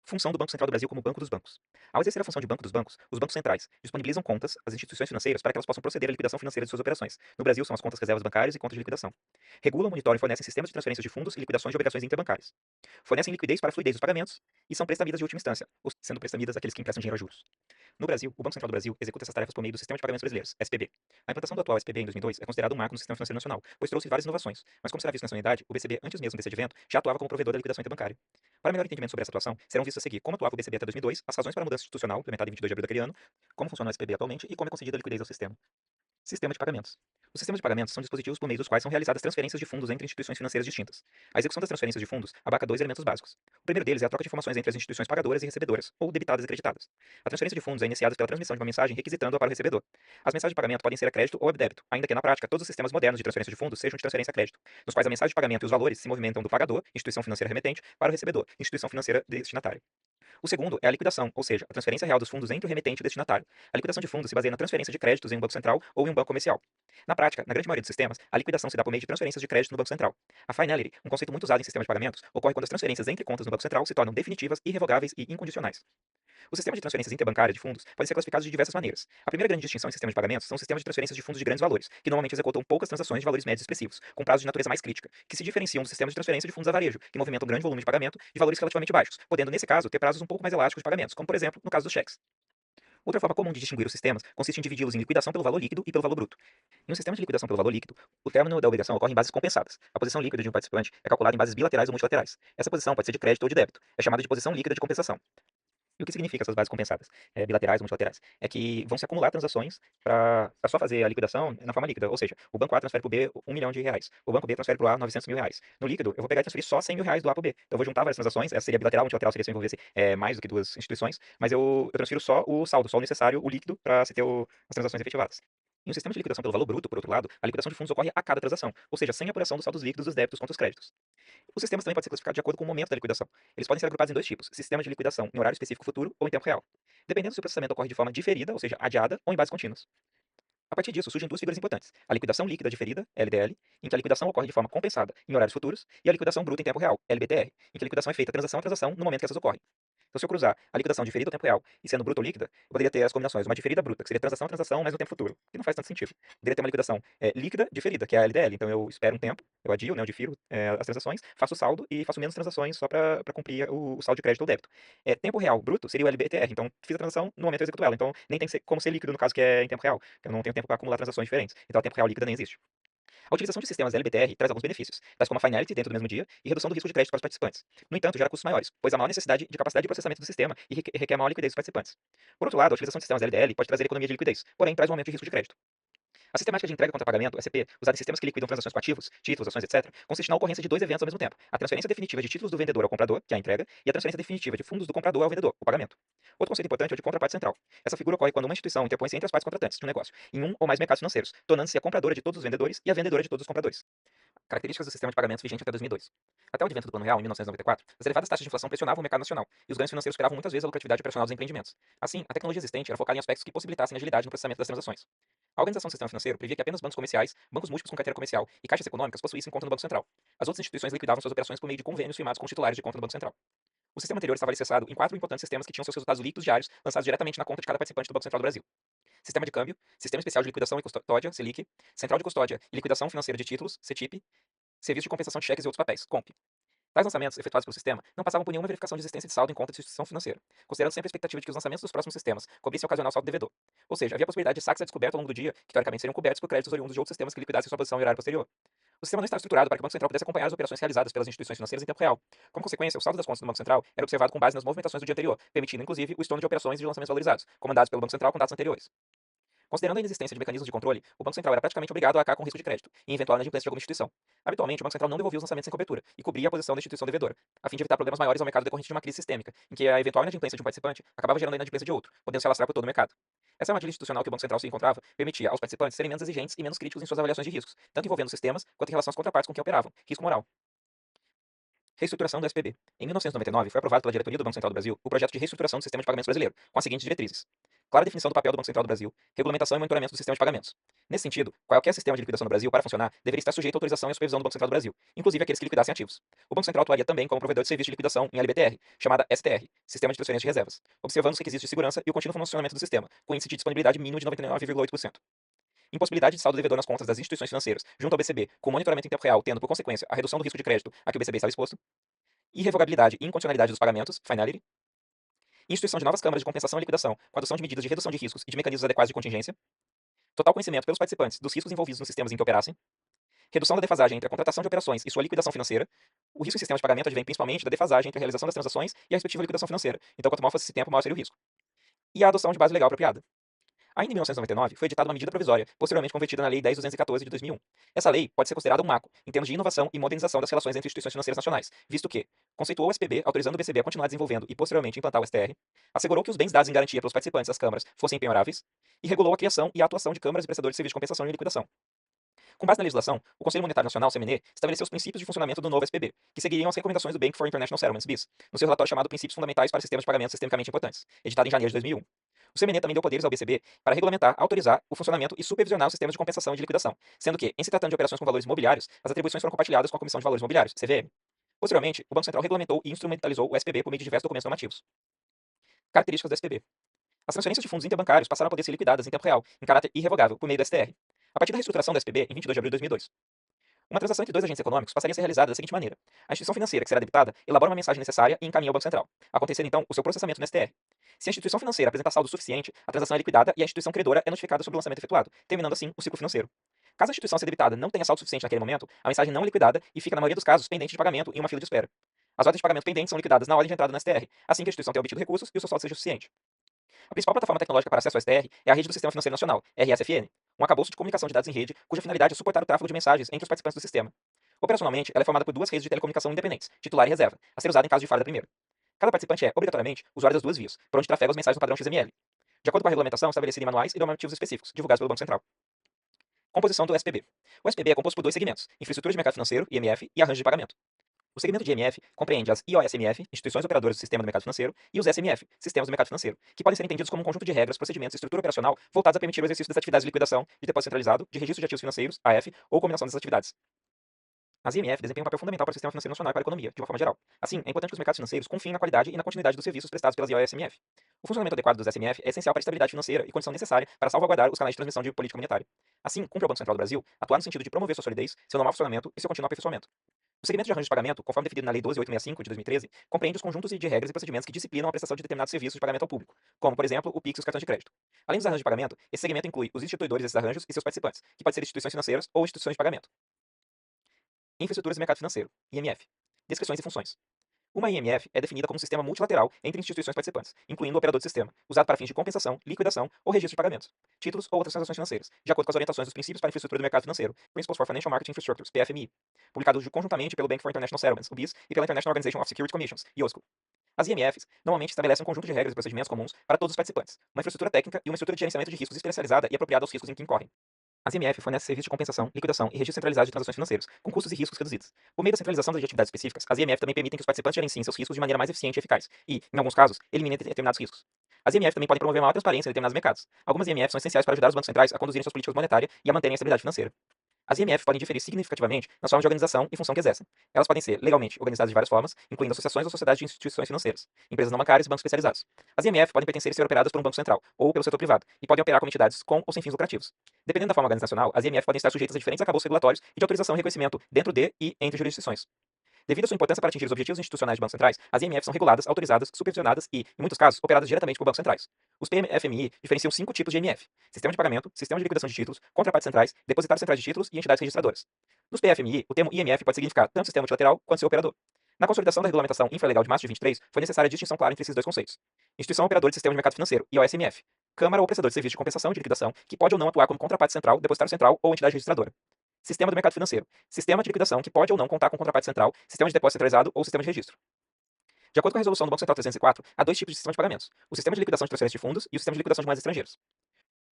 Função do Banco Central do Brasil como Banco dos Bancos. Ao exercer a função de Banco dos Bancos, os bancos centrais disponibilizam contas às instituições financeiras para que elas possam proceder à liquidação financeira de suas operações. No Brasil, são as contas reservas bancárias e contas de liquidação. Regulam, monitoram e fornecem sistemas de transferências de fundos e liquidações de obrigações interbancárias. Fornecem liquidez para a fluidez dos pagamentos e são prestamidas de última instância, ou sendo prestamidas aqueles que emprestam dinheiro a juros. No Brasil, o Banco Central do Brasil executa essas tarefas por meio do Sistema de Pagamentos Brasileiros, SPB. A implantação do atual SPB em 2002 é considerado um marco no sistema financeiro nacional, pois trouxe várias inovações, mas como será visto nessa unidade, o BCB, antes mesmo desse advento, já atuava como provedor da liquidação interbancária. Para melhor entendimento sobre essa atuação, serão vistos a seguir como atuava o BCB até 2002, as razões para a mudança institucional, implementada em 22 de abril daquele ano, como funciona o SPB atualmente e como é concedida a liquidez ao sistema. Sistema de pagamentos. Os sistemas de pagamentos são dispositivos por meio dos quais são realizadas transferências de fundos entre instituições financeiras distintas. A execução das transferências de fundos abarca dois elementos básicos. O primeiro deles é a troca de informações entre as instituições pagadoras e recebedoras, ou debitadas e creditadas. A transferência de fundos é iniciada pela transmissão de uma mensagem requisitando-a para o recebedor. As mensagens de pagamento podem ser a crédito ou a débito, ainda que na prática todos os sistemas modernos de transferência de fundos sejam de transferência a crédito, nos quais a mensagem de pagamento e os valores se movimentam do pagador, instituição financeira remetente, para o recebedor, instituição financeira destinatária. O segundo é a liquidação, ou seja, a transferência real dos fundos entre o remetente e o destinatário. A liquidação de fundos se baseia na transferência de créditos em um banco central ou em um banco comercial. Na prática, na grande maioria dos sistemas, a liquidação se dá por meio de transferências de crédito no Banco Central. A finality, um conceito muito usado em sistemas de pagamentos, ocorre quando as transferências entre contas no Banco Central se tornam definitivas, irrevogáveis e incondicionais. Os sistemas de transferências interbancárias de fundos podem ser classificados de diversas maneiras. A primeira grande distinção em sistemas de pagamentos são os sistemas de transferências de fundos de grandes valores, que normalmente executam poucas transações de valores médios expressivos, com prazos de natureza mais crítica, que se diferenciam dos sistemas de transferência de fundos a varejo, que movimentam grande volume de pagamento de valores relativamente baixos, podendo, nesse caso, ter prazos um pouco mais elásticos de pagamentos, como, por exemplo, no caso dos cheques. Outra forma comum de distinguir os sistemas consiste em dividi-los em liquidação pelo valor líquido e pelo valor bruto. Em um sistema de liquidação pelo valor líquido, o término da obrigação ocorre em bases compensadas. A posição líquida de um participante é calculada em bases bilaterais ou multilaterais. Essa posição pode ser de crédito ou de débito. É chamada de posição líquida de compensação. E o que significa essas bases compensadas, bilaterais ou multilaterais? É que vão se acumular transações para só fazer a liquidação na forma líquida. Ou seja, o banco A transfere para o B R$ 1 milhão. O banco B transfere para o A R$ 900 mil. No líquido, eu vou pegar e transferir só R$ 100 mil do A para o B. Então eu vou juntar várias transações. Essa seria bilateral, multilateral seria se eu envolvesse mais do que duas instituições. Mas eu transfiro só o saldo, só o necessário, o líquido, para se ter as transações efetivadas. Em um sistema de liquidação pelo valor bruto, por outro lado, a liquidação de fundos ocorre a cada transação, ou seja, sem apuração dos saldos líquidos dos débitos contra os créditos. Os sistemas também podem ser classificados de acordo com o momento da liquidação. Eles podem ser agrupados em dois tipos: sistemas de liquidação em horário específico futuro ou em tempo real. Dependendo se o processamento ocorre de forma diferida, ou seja, adiada, ou em bases contínuas. A partir disso, surgem duas figuras importantes: a liquidação líquida diferida, LDL, em que a liquidação ocorre de forma compensada em horários futuros, e a liquidação bruta em tempo real, LBTR, em que a liquidação é feita transação a transação no momento que essas ocorrem. Então, se eu cruzar a liquidação diferida ao tempo real e sendo bruta ou líquida, eu poderia ter as combinações, uma diferida bruta, que seria transação a transação, mas no tempo futuro, que não faz tanto sentido. Poderia ter uma liquidação líquida diferida, que é a LDL. Então, eu espero um tempo, eu adio, né, eu difiro as transações, faço o saldo e faço menos transações só para cumprir o saldo de crédito ou débito. Tempo real bruto seria o LBTR. Então, fiz a transação, no momento eu executo ela. Então, nem tem como ser líquido no caso que é em tempo real. Eu não tenho tempo para acumular transações diferentes. Então, a tempo real líquida nem existe. A utilização de sistemas LBTR traz alguns benefícios, tais como a finality dentro do mesmo dia e redução do risco de crédito para os participantes. No entanto, gera custos maiores, pois há maior necessidade de capacidade de processamento do sistema e requer maior liquidez dos participantes. Por outro lado, a utilização de sistemas LDL pode trazer economia de liquidez, porém traz um aumento de risco de crédito. A sistemática de entrega contra pagamento, SCP, usada em sistemas que liquidam transações com ativos, títulos, ações, etc., consiste na ocorrência de dois eventos ao mesmo tempo: a transferência definitiva de títulos do vendedor ao comprador, que é a entrega, e a transferência definitiva de fundos do comprador ao vendedor, o pagamento. Outro conceito importante é o de contraparte central. Essa figura ocorre quando uma instituição interpõe-se entre as partes contratantes de um negócio, em um ou mais mercados financeiros, tornando-se a compradora de todos os vendedores e a vendedora de todos os compradores. Características do sistema de pagamentos vigente até 2002. Até o advento do Plano Real, em 1994, as elevadas taxas de inflação pressionavam o mercado nacional, e os ganhos financeiros superavam muitas vezes a lucratividade operacional dos empreendimentos. Assim, a tecnologia existente era focada em aspectos que possibilitassem agilidade no processamento das transações. A organização do sistema financeiro previa que apenas bancos comerciais, bancos múltiplos com carteira comercial e caixas econômicas possuíssem conta no Banco Central. As outras instituições liquidavam suas operações por meio de convênios firmados com os titulares de conta do Banco Central. O sistema anterior estava alicerçado em quatro importantes sistemas que tinham seus resultados líquidos diários lançados diretamente na conta de cada participante do Banco Central do Brasil: Sistema de Câmbio, Sistema Especial de Liquidação e Custódia, SELIC, Central de Custódia e Liquidação Financeira de Títulos, CETIP, Serviço de Compensação de Cheques e Outros Papéis, COMP. Tais lançamentos, efetuados pelo sistema, não passavam por nenhuma verificação de existência de saldo em conta de instituição financeira, considerando sempre a expectativa de que os lançamentos dos próximos sistemas cobrissem o ocasional saldo devedor. Ou seja, havia a possibilidade de saques a descoberto ao longo do dia, que teoricamente seriam cobertos por créditos oriundos de outros sistemas que liquidassem sua posição em horário posterior. O sistema não estava estruturado para que o Banco Central pudesse acompanhar as operações realizadas pelas instituições financeiras em tempo real. Como consequência, o saldo das contas do Banco Central era observado com base nas movimentações do dia anterior, permitindo inclusive o estorno de operações e de lançamentos valorizados, comandados pelo Banco Central com datas anteriores. Considerando a inexistência de mecanismos de controle, o Banco Central era praticamente obrigado a arcar com o risco de crédito, em eventual inadimplência de alguma instituição. Habitualmente, o Banco Central não devolvia os lançamentos sem cobertura e cobria a posição da instituição devedora, a fim de evitar problemas maiores ao mercado decorrente de uma crise sistêmica, em que a eventual inadimplência de um participante acabava gerando a inadimplência de outro, podendo se alastrar por todo o mercado. Essa armadilha institucional que o Banco Central se encontrava permitia aos participantes serem menos exigentes e menos críticos em suas avaliações de riscos, tanto envolvendo sistemas quanto em relação às contrapartes com quem operavam, risco moral. Reestruturação do SPB. Em 1999, foi aprovado pela diretoria do Banco Central do Brasil o projeto de reestruturação do sistema de pagamentos brasileiro, com as seguintes diretrizes: clara definição do papel do Banco Central do Brasil, regulamentação e monitoramento do sistema de pagamentos. Nesse sentido, qualquer sistema de liquidação no Brasil, para funcionar, deveria estar sujeito à autorização e à supervisão do Banco Central do Brasil, inclusive aqueles que liquidassem ativos. O Banco Central atuaria também como provedor de serviço de liquidação em LBTR, chamada STR, Sistema de Transferência de Reservas, observando os requisitos de segurança e o contínuo funcionamento do sistema, com índice de disponibilidade mínimo de 99,8%. Impossibilidade de saldo devedor nas contas das instituições financeiras junto ao BCB, com monitoramento em tempo real, tendo por consequência a redução do risco de crédito a que o BCB estava exposto. Irrevogabilidade e incondicionalidade dos pagamentos, finality. Instituição de novas câmaras de compensação e liquidação, com adoção de medidas de redução de riscos e de mecanismos adequados de contingência. Total conhecimento pelos participantes dos riscos envolvidos nos sistemas em que operassem. Redução da defasagem entre a contratação de operações e sua liquidação financeira. O risco em sistema de pagamento advém principalmente da defasagem entre a realização das transações e a respectiva liquidação financeira. Então, quanto maior fosse esse tempo, maior seria o risco. E a adoção de base legal apropriada. Ainda em 1999, foi editada uma medida provisória, posteriormente convertida na Lei 10.214 de 2001. Essa lei pode ser considerada um marco em termos de inovação e modernização das relações entre instituições financeiras nacionais, visto que conceituou o SPB, autorizando o BCB a continuar desenvolvendo e posteriormente implantar o STR, assegurou que os bens dados em garantia pelos participantes das câmaras fossem penhoráveis e regulou a criação e a atuação de câmaras e prestadores de serviço de compensação e liquidação. Com base na legislação, o Conselho Monetário Nacional, CMN, estabeleceu os princípios de funcionamento do novo SPB, que seguiriam as recomendações do Bank for International Settlements, BIS, no seu relatório chamado Princípios Fundamentais para Sistemas de Pagamentos Sistemicamente Importantes, editado em janeiro de 2001. O CMN também deu poderes ao BCB para regulamentar, autorizar o funcionamento e supervisionar os sistemas de compensação e de liquidação, sendo que, em se tratando de operações com valores mobiliários, as atribuições foram compartilhadas com a Comissão de Valores Mobiliários, CVM. Posteriormente, o Banco Central regulamentou e instrumentalizou o SPB por meio de diversos documentos normativos. Características do SPB. As transferências de fundos interbancários passaram a poder ser liquidadas em tempo real, em caráter irrevogável, por meio do STR, a partir da reestruturação do SPB em 22 de abril de 2002. Uma transação entre dois agentes econômicos passaria a ser realizada da seguinte maneira: a instituição financeira que será debitada elabora uma mensagem necessária e encaminha ao Banco Central, acontecendo então o seu processamento no STR. Se a instituição financeira apresentar saldo suficiente, a transação é liquidada e a instituição credora é notificada sobre o lançamento efetuado, terminando assim o ciclo financeiro. Caso a instituição a ser debitada não tenha saldo suficiente naquele momento, a mensagem não é liquidada e fica, na maioria dos casos, pendente de pagamento em uma fila de espera. As ordens de pagamento pendentes são liquidadas na ordem de entrada no STR, assim que a instituição tenha obtido recursos e o seu saldo seja suficiente. A principal plataforma tecnológica para acesso ao STR é a Rede do Sistema Financeiro Nacional, RSFN, um arcabouço de comunicação de dados em rede cuja finalidade é suportar o tráfego de mensagens entre os participantes do sistema. Operacionalmente, ela é formada por duas redes de telecomunicação independentes, titular e reserva, a ser usada em caso de falha da primeira. Cada participante é, obrigatoriamente, usuário das duas vias, por onde trafega as mensagens no padrão XML, de acordo com a regulamentação estabelecida em manuais e normativos específicos, divulgados pelo Banco Central. Composição do SPB. O SPB é composto por dois segmentos: infraestrutura de mercado financeiro, IMF, e arranjo de pagamento. O segmento de IMF compreende as IOSMF, instituições operadoras do sistema do mercado financeiro, e os SMF, sistemas do mercado financeiro, que podem ser entendidos como um conjunto de regras, procedimentos e estrutura operacional voltados a permitir o exercício das atividades de liquidação, de depósito centralizado, de registro de ativos financeiros, AF, ou combinação dessas atividades. As IMF desempenham um papel fundamental para o sistema financeiro nacional e para a economia, de uma forma geral. Assim, é importante que os mercados financeiros confiem na qualidade e na continuidade dos serviços prestados pelas IOSMF. O funcionamento adequado dos SMF é essencial para a estabilidade financeira e condição necessária para salvaguardar os canais de transmissão de política monetária. Assim, cumpre ao Banco Central do Brasil atuar no sentido de promover sua solidez, seu normal funcionamento e seu contínuo aperfeiçoamento. O segmento de arranjo de pagamento, conforme definido na Lei 12.865 de 2013, compreende os conjuntos de regras e procedimentos que disciplinam a prestação de determinados serviços de pagamento ao público, como, por exemplo, o PIX e os cartões de crédito. Além dos arranjos de pagamento, esse segmento inclui os instituidores desses arranjos e seus participantes, que podem ser instituições financeiras ou instituições de pagamento. Infraestruturas e mercado financeiro, IMF. Descrições e funções. Uma IMF é definida como um sistema multilateral entre instituições participantes, incluindo o operador do sistema, usado para fins de compensação, liquidação ou registro de pagamentos, títulos ou outras transações financeiras, de acordo com as orientações dos princípios para a infraestrutura do mercado financeiro, Principles for Financial Market Infrastructures, PFMI, publicados conjuntamente pelo Bank for International Settlements, o BIS, e pela International Organization of Security Commissions, IOSCO. As IMFs normalmente estabelecem um conjunto de regras e procedimentos comuns para todos os participantes, uma infraestrutura técnica e uma estrutura de gerenciamento de riscos especializada e apropriada aos riscos em que incorrem. As IMF fornecem serviços de compensação, liquidação e registro centralizado de transações financeiras, com custos e riscos reduzidos. Por meio da centralização das atividades específicas, as IMF também permitem que os participantes gerenciem seus riscos de maneira mais eficiente e eficaz e, em alguns casos, eliminem determinados riscos. As IMF também podem promover maior transparência em determinados mercados. Algumas IMF são essenciais para ajudar os bancos centrais a conduzirem suas políticas monetárias e a manterem a estabilidade financeira. As IMF podem diferir significativamente nas formas de organização e função que exercem. Elas podem ser legalmente organizadas de várias formas, incluindo associações ou sociedades de instituições financeiras, empresas não bancárias e bancos especializados. As IMF podem pertencer e ser operadas por um banco central ou pelo setor privado e podem operar como entidades com ou sem fins lucrativos. Dependendo da forma organizacional, as IMF podem estar sujeitas a diferentes arcabouços regulatórios e de autorização e reconhecimento dentro de e entre jurisdições. Devido à sua importância para atingir os objetivos institucionais de bancos centrais, as IMF são reguladas, autorizadas, supervisionadas e, em muitos casos, operadas diretamente por bancos centrais. Os PMFMI diferenciam 5 tipos de IMF: sistema de pagamento, sistema de liquidação de títulos, contrapartes centrais, depositários centrais de títulos e entidades registradoras. Nos PFMI, o termo IMF pode significar tanto sistema multilateral quanto seu operador. Na consolidação da regulamentação infralegal de março de 23, foi necessária a distinção clara entre esses dois conceitos. Instituição operadora de sistema de mercado financeiro, IOSMF. Câmara ou prestador de serviço de compensação e de liquidação, que pode ou não atuar como contraparte central, depositário central ou entidade registradora. Sistema do mercado financeiro. Sistema de liquidação que pode ou não contar com contraparte central, sistema de depósito centralizado ou sistema de registro. De acordo com a resolução do Banco Central 304, há dois tipos de sistema de pagamentos: o sistema de liquidação de transferência de fundos e o sistema de liquidação de moedas estrangeiras.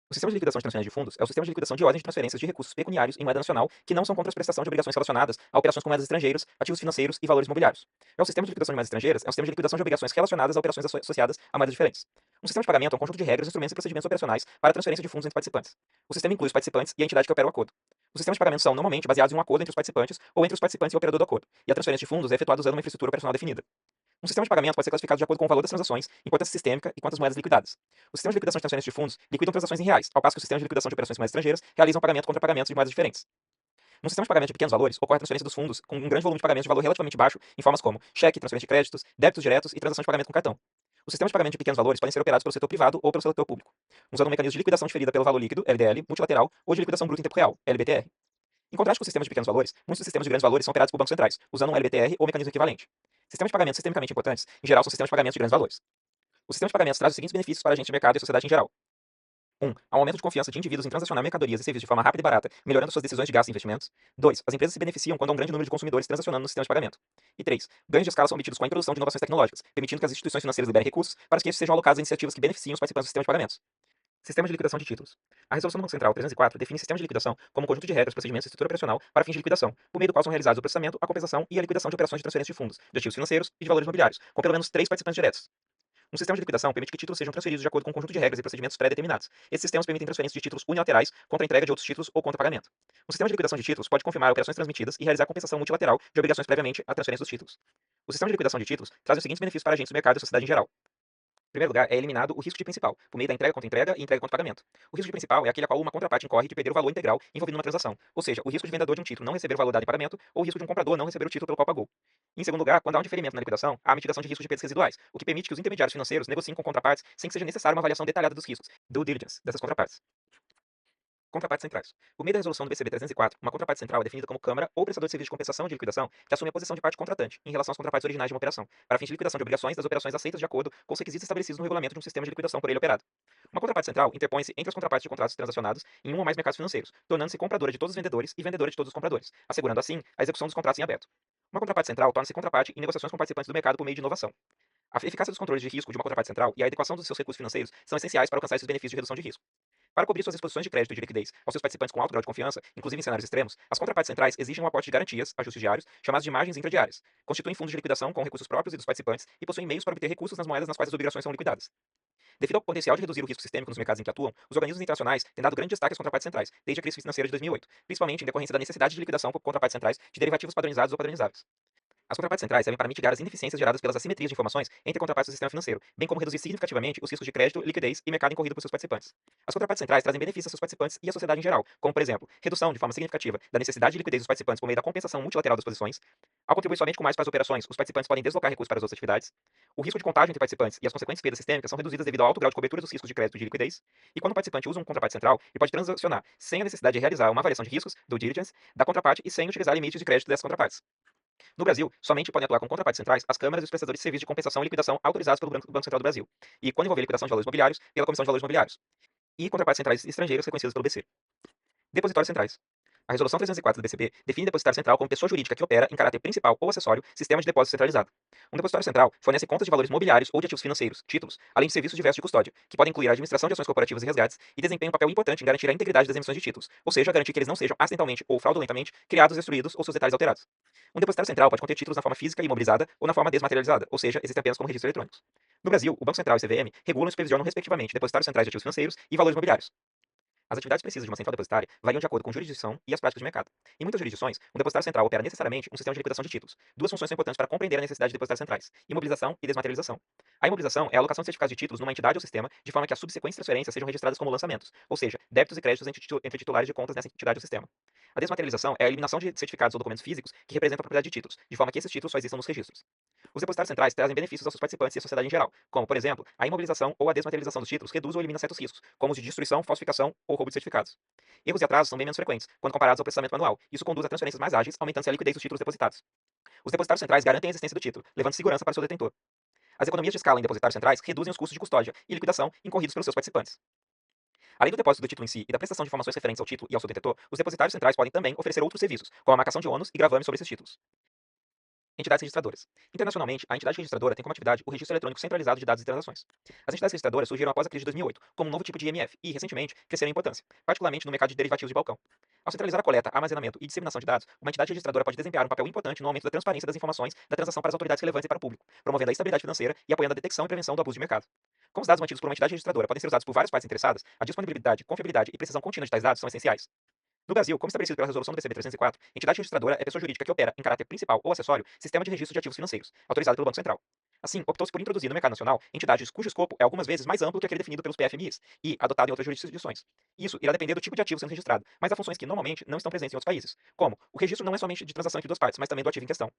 O sistema de liquidação de transferência de fundos é o sistema de liquidação de ordens de transferências de recursos pecuniários em moeda nacional que não são contra a prestação de obrigações relacionadas a operações com moedas estrangeiras, ativos financeiros e valores imobiliários. Já o sistema de liquidação de moedas estrangeiras é um sistema de liquidação de obrigações relacionadas a operações associadas a moedas diferentes. Um sistema de pagamento é um conjunto de regras, instrumentos e procedimentos operacionais para a transferência de fundos entre participantes. O sistema inclui os participantes e a entidade que opera o acordo. Os sistemas de pagamento são, normalmente, baseados em um acordo entre os participantes ou entre os participantes e o operador do acordo, e a transferência de fundos é efetuada usando uma infraestrutura operacional definida. Um sistema de pagamento pode ser classificado de acordo com o valor das transações, importância sistêmica e quantas moedas liquidadas. Os sistemas de liquidação de transferência de fundos liquidam transações em reais, ao passo que os sistemas de liquidação de operações em moedas estrangeiras realizam pagamento contra pagamentos de moedas diferentes. No sistema de pagamento de pequenos valores, ocorre a transferência dos fundos com um grande volume de pagamentos de valor relativamente baixo em formas como cheque, transferência de créditos, débitos diretos e transação de pagamento com cartão. Os sistemas de pagamento de pequenos valores podem ser operados pelo setor privado ou pelo setor público, usando um mecanismo de liquidação diferida pelo valor líquido, LDL, multilateral, ou de liquidação bruta em tempo real, LBTR. Em contraste com os sistemas de pequenos valores, muitos sistemas de grandes valores são operados por bancos centrais, usando um LBTR ou mecanismo equivalente. Sistemas de pagamento sistemicamente importantes, em geral, são sistemas de pagamento de grandes valores. O sistema de pagamentos traz os seguintes benefícios para agentes de mercado e a sociedade em geral. 1. Há um aumento de confiança de indivíduos em transacionar mercadorias e serviços de forma rápida e barata, melhorando suas decisões de gastos e investimentos. 2. As empresas se beneficiam quando há um grande número de consumidores transacionando no sistema de pagamento. E 3. Ganhos de escala são obtidos com a introdução de inovações tecnológicas, permitindo que as instituições financeiras liberem recursos para que estes sejam alocados em iniciativas que beneficiam os participantes do sistema de pagamentos. Sistema de liquidação de títulos. A Resolução do Banco Central 304 define sistema de liquidação como um conjunto de regras, procedimentos e estrutura operacional para fins de liquidação, por meio do qual são realizados o processamento, a compensação e a liquidação de operações de transferência de fundos, de ativos financeiros e de valores imobiliários, com pelo menos 3 participantes diretos. Um sistema de liquidação permite que títulos sejam transferidos de acordo com um conjunto de regras e procedimentos pré-determinados. Esses sistemas permitem transferências de títulos unilaterais contra a entrega de outros títulos ou contra pagamento. Um sistema de liquidação de títulos pode confirmar operações transmitidas e realizar compensação multilateral de obrigações previamente à transferência dos títulos. O sistema de liquidação de títulos traz os seguintes benefícios para agentes do mercado e a sociedade em geral. Em primeiro lugar, é eliminado o risco de principal, por meio da entrega contra entrega e entrega contra pagamento. O risco de principal é aquele a qual uma contraparte incorre de perder o valor integral envolvido numa transação, ou seja, o risco de vendedor de um título não receber o valor dado em pagamento ou o risco de um comprador não receber o título pelo qual pagou. Em segundo lugar, quando há um diferimento na liquidação, há a mitigação de riscos de perdas residuais, o que permite que os intermediários financeiros negociem com contrapartes sem que seja necessária uma avaliação detalhada dos riscos, due diligence, dessas contrapartes. Contrapartes centrais. Por meio da resolução do BCB 304, uma contraparte central é definida como câmara ou prestador de serviço de compensação ou de liquidação que assume a posição de parte contratante em relação às contrapartes originais de uma operação, para fins de liquidação de obrigações das operações aceitas de acordo com os requisitos estabelecidos no regulamento de um sistema de liquidação por ele operado. Uma contraparte central interpõe-se entre as contrapartes de contratos transacionados em um ou mais mercados financeiros, tornando-se compradora de todos os vendedores e vendedora de todos os compradores, assegurando assim a execução dos contratos em aberto. Uma contraparte central torna-se contraparte em negociações com participantes do mercado por meio de inovação. A eficácia dos controles de risco de uma contraparte central e a adequação dos seus recursos financeiros são essenciais para alcançar esses benefícios de redução de risco. Para cobrir suas exposições de crédito e de liquidez aos seus participantes com alto grau de confiança, inclusive em cenários extremos, as contrapartes centrais exigem um aporte de garantias, ajustes diários, chamados de margens intradiárias, constituem fundos de liquidação com recursos próprios e dos participantes e possuem meios para obter recursos nas moedas nas quais as obrigações são liquidadas. Devido ao potencial de reduzir o risco sistêmico nos mercados em que atuam, os organismos internacionais têm dado grande destaque às contrapartes centrais, desde a crise financeira de 2008, principalmente em decorrência da necessidade de liquidação por contrapartes centrais de derivativos padronizados ou padronizáveis. As contrapartes centrais servem para mitigar as ineficiências geradas pelas assimetrias de informações entre contrapartes do sistema financeiro, bem como reduzir significativamente os riscos de crédito, liquidez e mercado incorrido por seus participantes. As contrapartes centrais trazem benefícios aos seus participantes e à sociedade em geral, como, por exemplo, redução de forma significativa da necessidade de liquidez dos participantes por meio da compensação multilateral das posições. Ao contribuir somente com mais para as operações, os participantes podem deslocar recursos para as outras atividades. O risco de contágio entre participantes e as consequentes perdas sistêmicas são reduzidas devido ao alto grau de cobertura dos riscos de crédito e de liquidez. E quando o participante usa um contraparte central, ele pode transacionar sem a necessidade de realizar uma avaliação de riscos, due diligence, da contraparte e sem utilizar limites de crédito dessas contrapartes. No Brasil, somente podem atuar com contrapartes centrais as câmaras e os prestadores de serviços de compensação e liquidação autorizados pelo Banco Central do Brasil, e, quando envolver liquidação de valores imobiliários, pela Comissão de Valores Imobiliários, e contrapartes centrais estrangeiras reconhecidas pelo BC. Depositórios centrais. A Resolução 304 do BCB define depositário central como pessoa jurídica que opera, em caráter principal ou acessório, sistema de depósito centralizado. Um depositário central fornece contas de valores mobiliários ou de ativos financeiros, títulos, além de serviços diversos de custódia, que podem incluir a administração de ações corporativas e resgates, e desempenham um papel importante em garantir a integridade das emissões de títulos, ou seja, garantir que eles não sejam acidentalmente ou fraudulentamente criados, destruídos ou seus detalhes alterados. Um depositário central pode conter títulos na forma física e imobilizada ou na forma desmaterializada, ou seja, existem apenas como registros eletrônicos. No Brasil, o Banco Central e o CVM regulam e supervisionam respectivamente depositários centrais de ativos financeiros e valores mobiliários. As atividades precisas de uma central depositária variam de acordo com a jurisdição e as práticas de mercado. Em muitas jurisdições, um depositário central opera necessariamente um sistema de liquidação de títulos. Duas funções são importantes para compreender a necessidade de depositários centrais: imobilização e desmaterialização. A imobilização é a alocação de certificados de títulos numa entidade ou sistema, de forma que as subsequentes transferências sejam registradas como lançamentos, ou seja, débitos e créditos entre titulares de contas nessa entidade ou sistema. A desmaterialização é a eliminação de certificados ou documentos físicos que representam a propriedade de títulos, de forma que esses títulos só existam nos registros. Os depositários centrais trazem benefícios aos seus participantes e à sociedade em geral, como, por exemplo, a imobilização ou a desmaterialização dos títulos reduz ou elimina certos riscos, como os de destruição, falsificação ou roubo de certificados. Erros e atrasos são bem menos frequentes, quando comparados ao processamento manual. Isso conduz a transferências mais ágeis, aumentando-se a liquidez dos títulos depositados. Os depositários centrais garantem a existência do título, levando segurança para o seu detentor. As economias de escala em depositários centrais reduzem os custos de custódia e liquidação incorridos pelos seus participantes. Além do depósito do título em si e da prestação de informações referentes ao título e ao seu detentor, os depositários centrais podem também oferecer outros serviços, como a marcação de ônus e gravames sobre esses títulos. Entidades registradoras. Internacionalmente, a entidade registradora tem como atividade o registro eletrônico centralizado de dados e transações. As entidades registradoras surgiram após a crise de 2008, como um novo tipo de IMF, e, recentemente, cresceram em importância, particularmente no mercado de derivativos de balcão. Ao centralizar a coleta, armazenamento e disseminação de dados, uma entidade registradora pode desempenhar um papel importante no aumento da transparência das informações da transação para as autoridades relevantes e para o público, promovendo a estabilidade financeira e apoiando a detecção e prevenção do abuso de mercado. Como os dados mantidos por uma entidade registradora podem ser usados por várias partes interessadas, a disponibilidade, confiabilidade e precisão contínua de tais dados são essenciais. No Brasil, como estabelecido pela resolução do BCB 304, entidade registradora é pessoa jurídica que opera, em caráter principal ou acessório, sistema de registro de ativos financeiros, autorizado pelo Banco Central. Assim, optou-se por introduzir no mercado nacional entidades cujo escopo é algumas vezes mais amplo que aquele definido pelos PFMIs e adotado em outras jurisdições. Isso irá depender do tipo de ativo sendo registrado, mas há funções que normalmente não estão presentes em outros países, como o registro não é somente de transação entre duas partes, mas também do ativo em questão.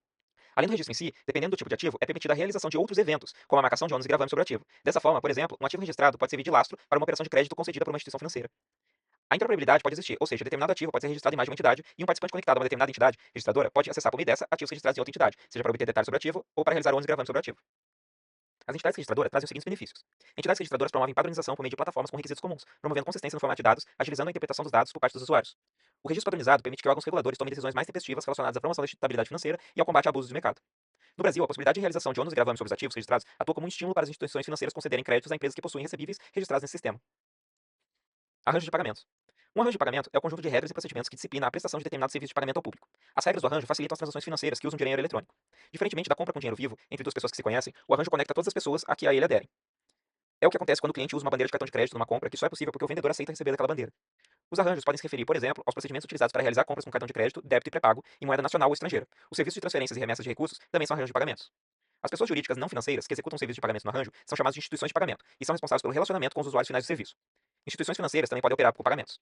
Além do registro em si, dependendo do tipo de ativo, é permitida a realização de outros eventos, como a marcação de ônus e gravames sobre o ativo. Dessa forma, por exemplo, um ativo registrado pode servir de lastro para uma operação de crédito concedida por uma instituição financeira. A interoperabilidade pode existir, ou seja, determinado ativo pode ser registrado em mais de uma entidade e um participante conectado a uma determinada entidade registradora pode acessar por meio dessa ativos registrados em outra entidade, seja para obter detalhes sobre o ativo ou para realizar ônus e gravames sobre o ativo. As entidades registradoras trazem os seguintes benefícios. Entidades registradoras promovem padronização por meio de plataformas com requisitos comuns, promovendo consistência no formato de dados, agilizando a interpretação dos dados por parte dos usuários. O registro padronizado permite que órgãos reguladores tomem decisões mais tempestivas relacionadas à promoção da estabilidade financeira e ao combate a abusos de mercado. No Brasil, a possibilidade de realização de ônus e gravames sobre os ativos registrados atua como um estímulo para as instituições financeiras concederem créditos a empresas que possuem recebíveis registrados nesse sistema. Arranjo de pagamentos. Um arranjo de pagamento é o conjunto de regras e procedimentos que disciplina a prestação de determinado serviço de pagamento ao público. As regras do arranjo facilitam as transações financeiras que usam dinheiro eletrônico. Diferentemente da compra com dinheiro vivo entre duas pessoas que se conhecem, o arranjo conecta todas as pessoas a que a ele aderem. É o que acontece quando o cliente usa uma bandeira de cartão de crédito numa compra que só é possível porque o vendedor aceita receber daquela bandeira. Os arranjos podem se referir, por exemplo, aos procedimentos utilizados para realizar compras com cartão de crédito, débito e pré-pago em moeda nacional ou estrangeira. Os serviços de transferências e remessas de recursos também são arranjos de pagamentos. As pessoas jurídicas não financeiras que executam serviços de pagamento no arranjo são chamadas de instituições de pagamento e são responsáveis pelo relacionamento com os usuários finais do serviço. Instituições financeiras também podem operar por pagamentos.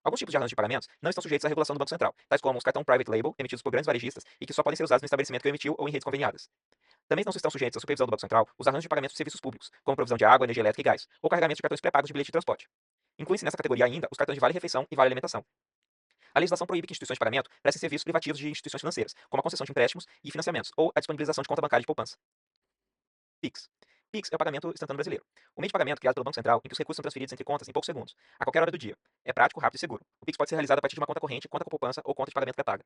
Alguns tipos de arranjos de pagamentos não estão sujeitos à regulação do Banco Central, tais como os cartão private label, emitidos por grandes varejistas e que só podem ser usados no estabelecimento que o emitiu ou em redes conveniadas. Também não estão sujeitos à supervisão do Banco Central os arranjos de pagamento de serviços públicos, como provisão de água, energia elétrica e gás, ou carregamento de cartões pré-pagos de bilhete de transporte. Incluem-se nessa categoria ainda os cartões de vale-refeição e vale-alimentação. A legislação proíbe que instituições de pagamento prestem serviços privativos de instituições financeiras, como a concessão de empréstimos e financiamentos, ou a disponibilização de conta bancária de poupança. Pix. Pix é o pagamento instantâneo brasileiro. O meio de pagamento criado pelo Banco Central em que os recursos são transferidos entre contas em poucos segundos, a qualquer hora do dia. É prático, rápido e seguro. O Pix pode ser realizado a partir de uma conta corrente, conta com poupança ou conta de pagamento pré-paga.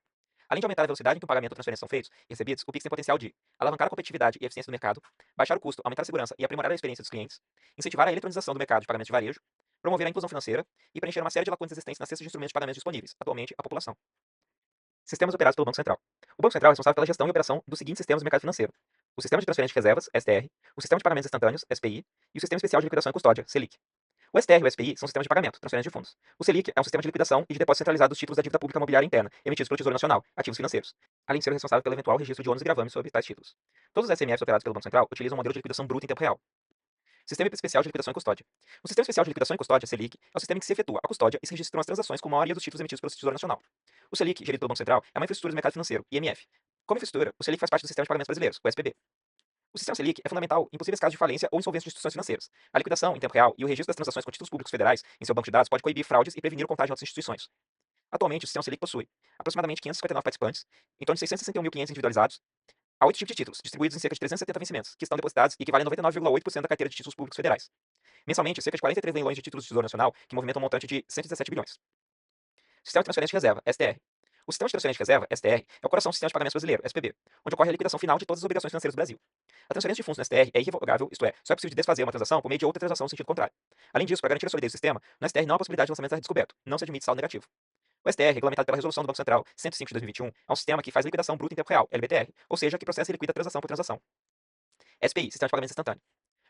Além de aumentar a velocidade em que o pagamento ou transferência são feitos e recebidos, o Pix tem potencial de alavancar a competitividade e eficiência do mercado, baixar o custo, aumentar a segurança e aprimorar a experiência dos clientes, incentivar a eletronização do mercado de pagamentos de varejo, promover a inclusão financeira e preencher uma série de lacunas existentes na cesta de instrumentos de pagamentos disponíveis, atualmente, à população. Sistemas operados pelo Banco Central. O Banco Central é responsável pela gestão e operação dos seguintes sistemas do mercado financeiro: o Sistema de Transferência de Reservas, STR, o Sistema de Pagamentos Instantâneos, SPI, e o Sistema Especial de Liquidação e Custódia, SELIC. O STR e o SPI são sistemas de pagamento, transferência de fundos. O SELIC é um sistema de liquidação e de depósito centralizado dos títulos da dívida pública imobiliária interna, emitidos pelo Tesouro Nacional, ativos financeiros, além de ser o responsável pelo eventual registro de ônus e gravames sobre tais títulos. Todos os SMFs operados pelo Banco Central utilizam um modelo de liquidação bruta em tempo real. Sistema Especial de Liquidação e Custódia. O Sistema Especial de Liquidação e Custódia, SELIC, é o sistema em que se efetua a custódia e se registram as transações com a maioria dos títulos emitidos pelo Tesouro Nacional. O SELIC, gerido pelo Banco Central, é uma infraestrutura do mercado financeiro, IMF. Como infraestrutura, o SELIC faz parte do Sistema de Pagamentos Brasileiros, o SPB. O sistema SELIC é fundamental em possíveis casos de falência ou insolvência de instituições financeiras. A liquidação, em tempo real, e o registro das transações com títulos públicos federais em seu banco de dados pode coibir fraudes e prevenir o contágio em outras instituições. Atualmente, o sistema SELIC possui aproximadamente 559 participantes, em torno de 661 mil clientes individualizados, a 8 tipos de títulos, distribuídos em cerca de 370 vencimentos, que estão depositados e equivalem a 99,8% da carteira de títulos públicos federais. Mensalmente, cerca de 43 leilões de títulos do Tesouro Nacional, que movimentam um montante de 117 bilhões. Sistema de Transferência de Reserva, STR. O Sistema de Transferência de Reserva, STR, é o coração do Sistema de Pagamentos Brasileiro, SPB, onde ocorre a liquidação final de todas as obrigações financeiras do Brasil. A transferência de fundos no STR é irrevogável, isto é, só é possível de desfazer uma transação por meio de outra transação no sentido contrário. Além disso, para garantir a solidez do sistema, no STR não há possibilidade de lançamento a descoberto, não se admite saldo negativo. O STR, regulamentado pela Resolução do Banco Central 105 de 2021, é um sistema que faz liquidação bruta em tempo real, LBTR, ou seja, que processa e liquida transação por transação. SPI, Sistema de Pagamento Instantâneo.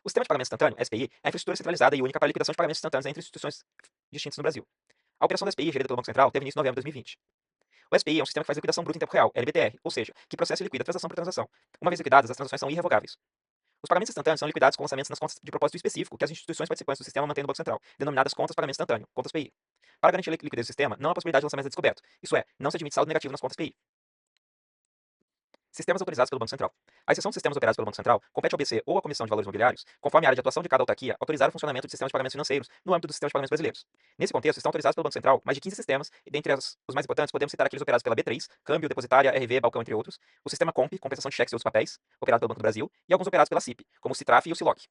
O Sistema de Pagamento Instantâneo, SPI, é a infraestrutura centralizada e única para a liquidação de pagamentos instantâneos entre instituições distintas no Brasil. A operação da SPI, gerida pelo Banco Central, teve início em novembro de 2020. O SPI é um sistema que faz liquidação bruta em tempo real, LBTR, ou seja, que processa e liquida transação por transação. Uma vez liquidadas, as transações são irrevogáveis. Os pagamentos instantâneos são liquidados com lançamentos nas contas de propósito específico que as instituições participantes do sistema mantêm no Banco Central, denominadas contas pagamento instantâneo, contas PI. Para garantir a liquidez do sistema, não há possibilidade de lançamento a descoberto, isso é, não se admite saldo negativo nas contas PI. Sistemas autorizados pelo Banco Central. A exceção de sistemas operados pelo Banco Central compete ao BC ou à Comissão de Valores Mobiliários, conforme a área de atuação de cada autarquia, autorizar o funcionamento de sistemas de pagamentos financeiros no âmbito do sistema de pagamentos brasileiros. Nesse contexto, estão autorizados pelo Banco Central mais de 15 sistemas, e dentre os mais importantes podemos citar aqueles operados pela B3, Câmbio, Depositária, RV, Balcão, entre outros, o sistema COMP, compensação de cheques e outros papéis, operado pelo Banco do Brasil, e alguns operados pela CIP, como o CITRAF e o CILOC.